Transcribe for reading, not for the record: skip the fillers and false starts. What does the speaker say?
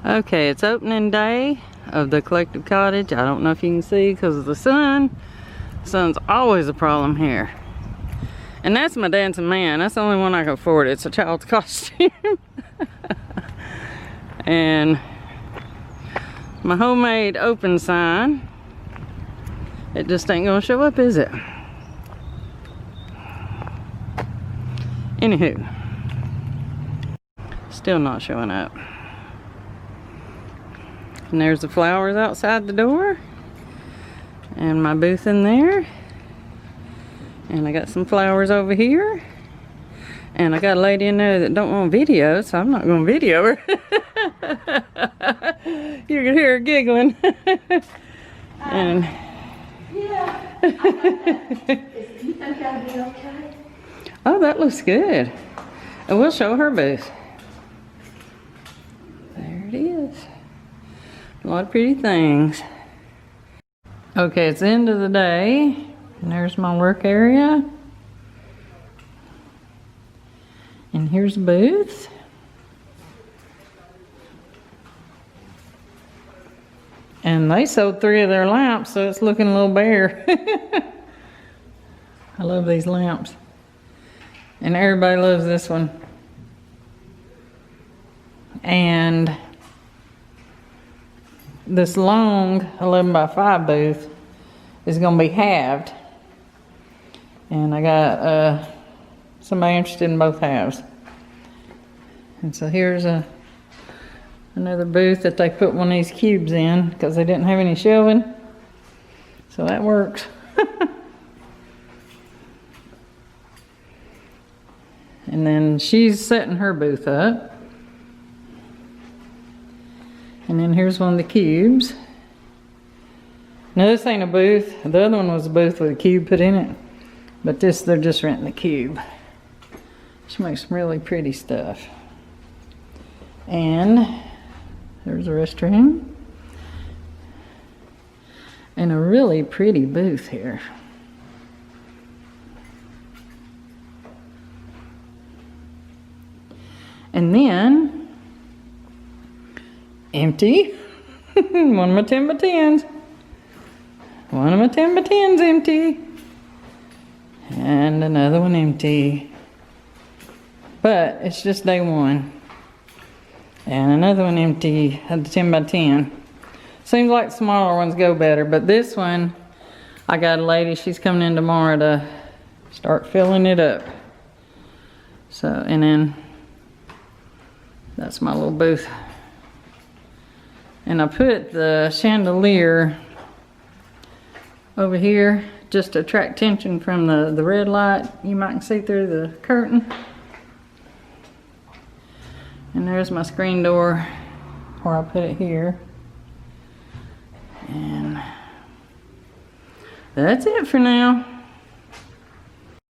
Okay, it's opening day of the Collective Cottage. I don't know if you can see because of the sun. The sun's always a problem here. And that's my dancing man. That's the only one I can afford. It's a child's costume. And my homemade open sign. It just ain't gonna show up, is it? Anywho. Still not showing up. And there's the flowers outside the door. And my booth in there. And I got some flowers over here. And I got a lady in there that don't want video, so I'm not going to video her. You can hear her giggling. And yeah. Do you think that'll be okay? oh, that looks good. And we'll show her booth. There it is. A lot of pretty things. Okay, it's the end of the day. And there's my work area. And here's the booth. And they sold 3 of their lamps, so it's looking a little bare. I love these lamps. And everybody loves this one. And this long 11 by 5 booth is going to be halved. And I got somebody interested in both halves. And so here's another booth that they put one of these cubes in because they didn't have any shelving. So that works. And then she's setting her booth up. And then here's one of the cubes. Now this ain't a booth. The other one was a booth with a cube put in it. But this, they're just renting the cube. She makes some really pretty stuff. And there's a restroom. And a really pretty booth here. And then empty. One of my 10 by 10s. One of my 10 by 10s empty. And another one empty. But it's just day one. And another one empty of the 10 by 10. Seems like smaller ones go better. But this one, I got a lady, she's coming in tomorrow to start filling it up. So, and then that's my little booth. And I put the chandelier over here just to attract attention from the red light. You might see through the curtain. And there's my screen door where I put it here. And that's it for now.